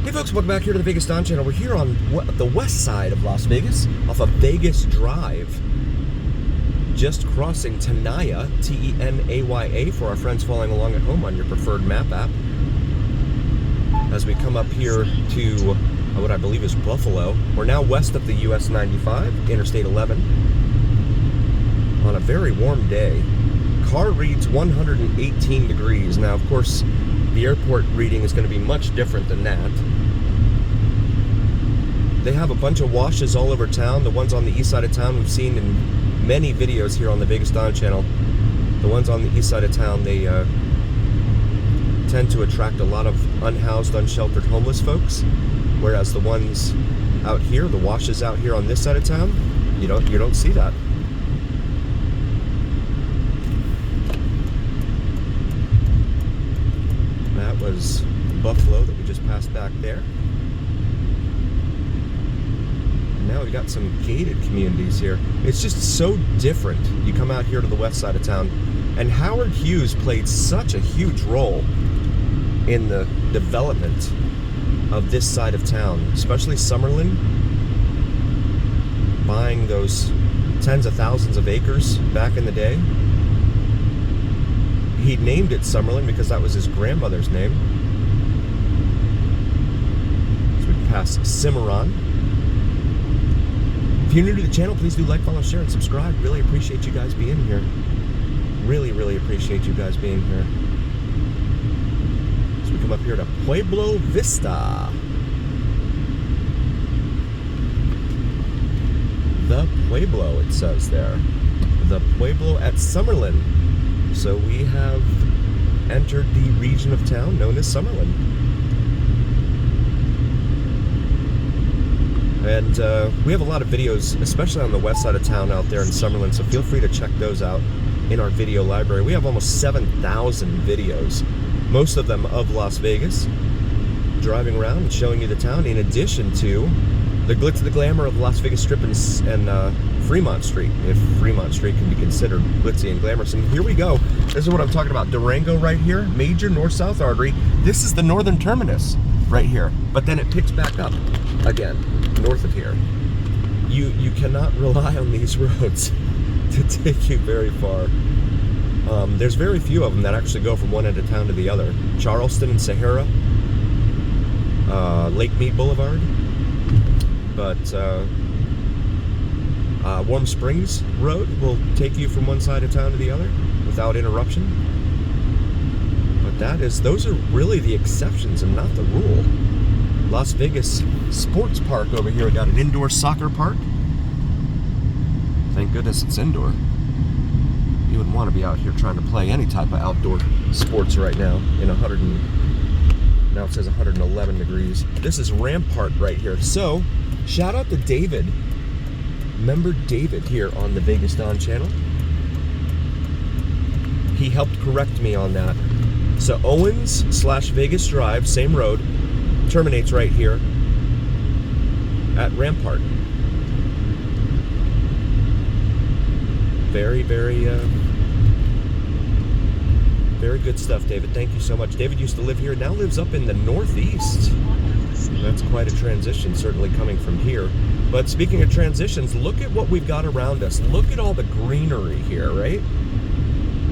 Hey folks, welcome back here to the Vegas Don channel. We're here on the west side of Las Vegas, off of Vegas Drive. Just crossing Tenaya, T-E-N-A-Y-A, for our friends following along at home on your preferred map app. As we come up here to what I believe is Buffalo. We're now west of the US 95, Interstate 11, on a very warm day. Car reads 118 degrees. Now, of course, the airport reading is going to be much different than that. They have a bunch of washes all over town. The ones on the east side of town we've seen in many videos here on the Vegas Don channel. The ones on the east side of town, they tend to attract a lot of unhoused, unsheltered homeless folks. Whereas the ones out here, the washes out here on this side of town, you don't see that. That was Buffalo that we just passed back there. And now we've got some gated communities here. It's just so different. You come out here to the west side of town, and Howard Hughes played such a huge role in the development of this side of town, especially Summerlin, buying those tens of thousands of acres back in the day. He named it Summerlin because that was his grandmother's name. So we pass Cimarron. If you're new to the channel, please do like, follow, share, and subscribe. Really appreciate you guys being here. Really appreciate you guys being here. So we come up here to Pueblo Vista. The Pueblo, it says there. The Pueblo at Summerlin. So we have entered the region of town known as Summerlin. And we have a lot of videos, especially on the west side of town out there in Summerlin, so feel free to check those out in our video library. We have almost 7,000 videos, most of them of Las Vegas, driving around and showing you the town, in addition to the glitz and the glamour of Las Vegas Strip and Fremont Street, if Fremont Street can be considered glitzy and glamorous. And here we go. This is what I'm talking about. Durango right here, major north-south artery. This is the northern terminus right here, but then it picks back up again north of here. You cannot rely on these roads to take you very far. There's very few of them that actually go from one end of town to the other. Charleston and Sahara, Lake Mead Boulevard, but Warm Springs Road will take you from one side of town to the other without interruption. But those are really the exceptions and not the rule. Las Vegas Sports Park over here, we got an indoor soccer park. Thank goodness it's indoor. You wouldn't want to be out here trying to play any type of outdoor sports right now in now it says 111 degrees. This is Rampart right here. So, shout out to David. Member David here on the Vegas Don channel. He helped correct me on that. So Owens/Vegas Drive, same road, terminates right here at Rampart. Very good stuff, David. Thank you so much. David used to live here, now lives up in the Northeast. That's quite a transition, certainly coming from here. But speaking of transitions, look at what we've got around us. Look at all the greenery here, right?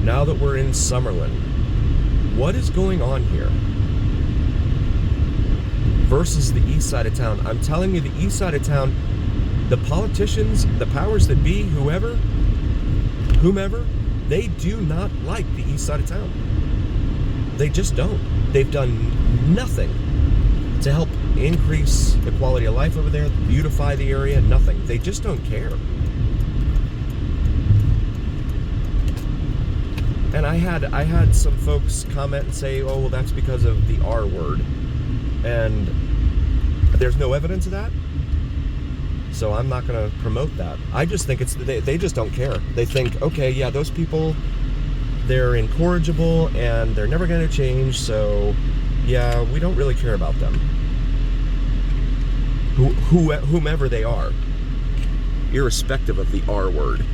Now that we're in Summerlin. What is going on here? Versus the east side of town. I'm telling you, the east side of town, the politicians, the powers that be, whomever, they do not like the east side of town. They just don't. They've done nothing to help increase the quality of life over there, beautify the area, nothing. They just don't care. And I had some folks comment and say, oh, well, that's because of the R word. And there's no evidence of that. So I'm not going to promote that. I just think they just don't care. They think, okay, yeah, those people, they're incorrigible and they're never going to change. So yeah, we don't really care about them. Whomever they are, irrespective of the R word.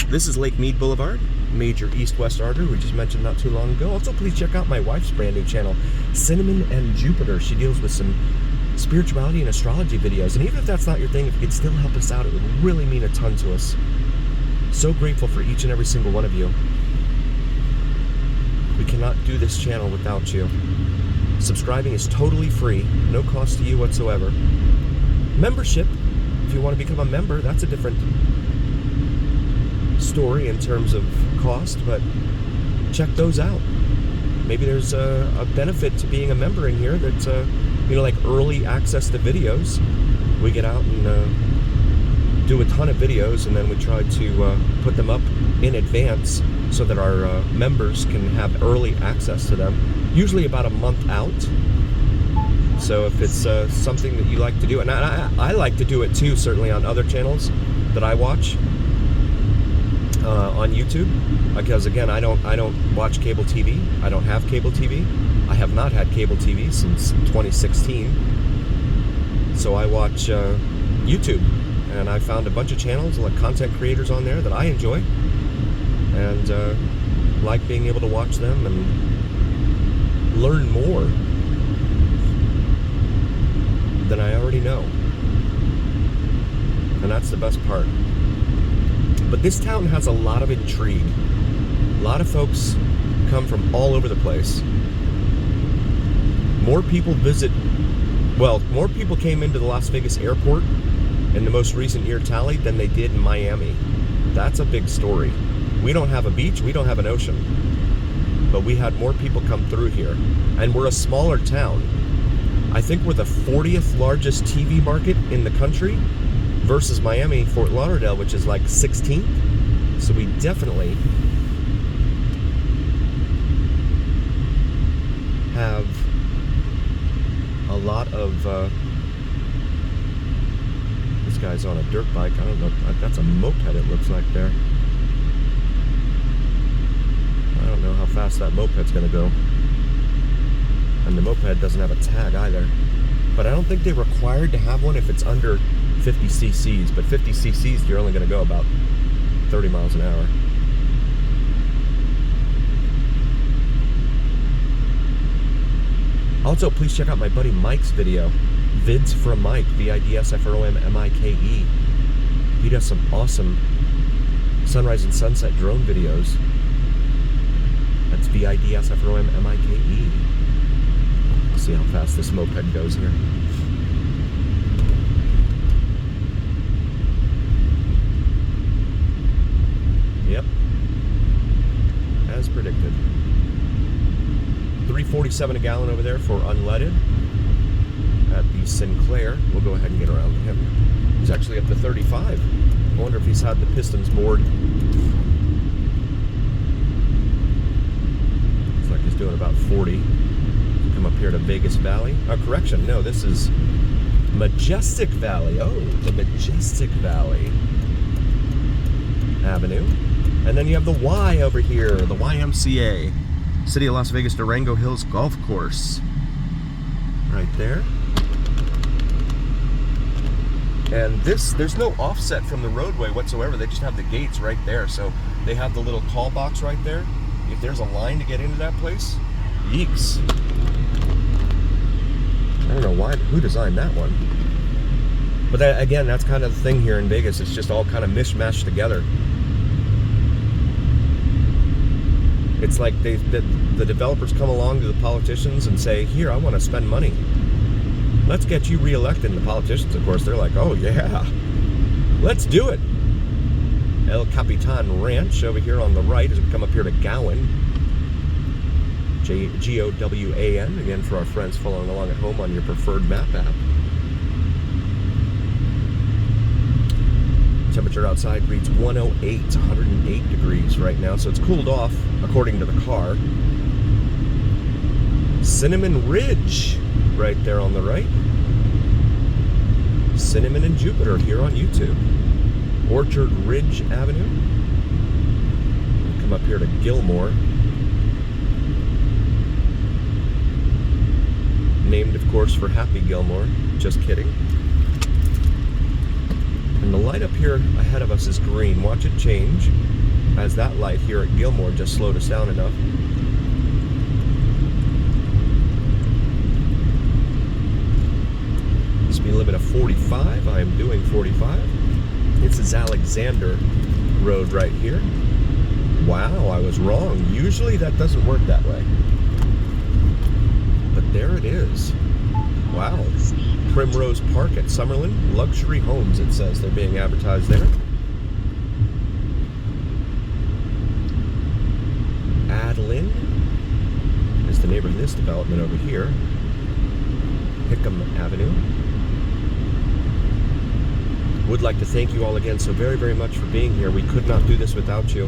This is Lake Mead Boulevard. major east-west artery we just mentioned not too long ago. Also, please check out my wife's brand new channel, Cinnamon and Jupiter. She deals with some spirituality and astrology videos. And even if that's not your thing, if you could still help us out, it would really mean a ton to us. So grateful for each and every single one of you. We cannot do this channel without you. Subscribing is totally free, no cost to you whatsoever. Membership, if you want to become a member, that's a different story in terms of cost, but check those out. Maybe there's a benefit to being a member in here that's, like early access to videos. We get out and do a ton of videos, and then we try to put them up in advance so that our members can have early access to them, usually about a month out. So if it's something that you like to do, and I like to do it too, certainly on other channels that I watch on YouTube, because again, I don't watch cable TV. I don't have cable TV. I have not had cable TV since 2016. So I watch YouTube, and I found a bunch of channels, like content creators on there that I enjoy, and like being able to watch them and learn more than I already know. And that's the best part. But this town has a lot of intrigue. A lot of folks come from all over the place. More people came into the Las Vegas airport in the most recent year tally than they did in Miami. That's a big story. We don't have a beach, we don't have an ocean, but we had more people come through here. And we're a smaller town. I think we're the 40th largest TV market in the country versus Miami, Fort Lauderdale, which is like 16th. So we definitely have a lot of this guy's on a dirt bike. I don't know, that's a moped it looks like there. I don't know how fast that moped's gonna go. And the moped doesn't have a tag either. But I don't think they're required to have one if it's under 50 cc's. But 50 cc's, you're only gonna go about 30 miles an hour. Also, please check out my buddy Mike's video, Vids from Mike, VIDSFROMMIKE. He does some awesome sunrise and sunset drone videos. That's VIDSFROMMIKE. Let's see how fast this moped goes here. Yep. As predicted. 347 a gallon over there for unleaded at the Sinclair. We'll go ahead and get around to him. He's actually up to 35. I wonder if he's had the pistons bored. Looks like he's doing about 40. Come up here to Vegas Valley. Correction, no, this is Majestic Valley. Oh, the Majestic Valley Avenue. And then you have the Y over here, the YMCA. City of Las Vegas Durango Hills Golf Course. Right there. And this, there's no offset from the roadway whatsoever. They just have the gates right there. So they have the little call box right there. If there's a line to get into that place, yeeks. I don't know who designed that one. But that, again, that's kind of the thing here in Vegas. It's just all kind of mishmashed together. It's like the developers come along to the politicians and say, here, I want to spend money. Let's get you reelected. And the politicians, of course, they're like, oh, yeah, let's do it. El Capitan Ranch over here on the right as we come up here to Gowan. G-O-W-A-N, again, for our friends following along at home on your preferred map app. Temperature outside reads 108, 108 degrees right now, so it's cooled off according to the car. Cinnamon Ridge right there on the right. Cinnamon and Jupiter here on YouTube. Orchard Ridge Avenue. Come up here to Gilmore. Named, of course, for Happy Gilmore. Just kidding. And the light up here ahead of us is green. Watch it change as that light here at Gilmore just slowed us down enough. Speed limit of 45. I am doing 45. This is Alexander Road right here. Wow, I was wrong. Usually that doesn't work that way. But there it is. Wow. Primrose Park at Summerlin. Luxury homes, it says. They're being advertised there. Adeline is the neighbor of this development over here. Hickam Avenue. Would like to thank you all again so very, very much for being here. We could not do this without you,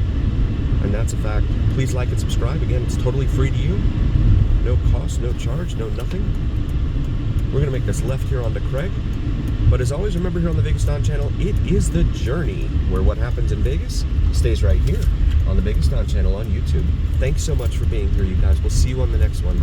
and that's a fact. Please like and subscribe. Again, it's totally free to you. No cost, no charge, no nothing. We're going to make this left here onto Craig. But as always, remember here on the Vegas Don channel, it is the journey where what happens in Vegas stays right here on the Vegas Don channel on YouTube. Thanks so much for being here, you guys. We'll see you on the next one.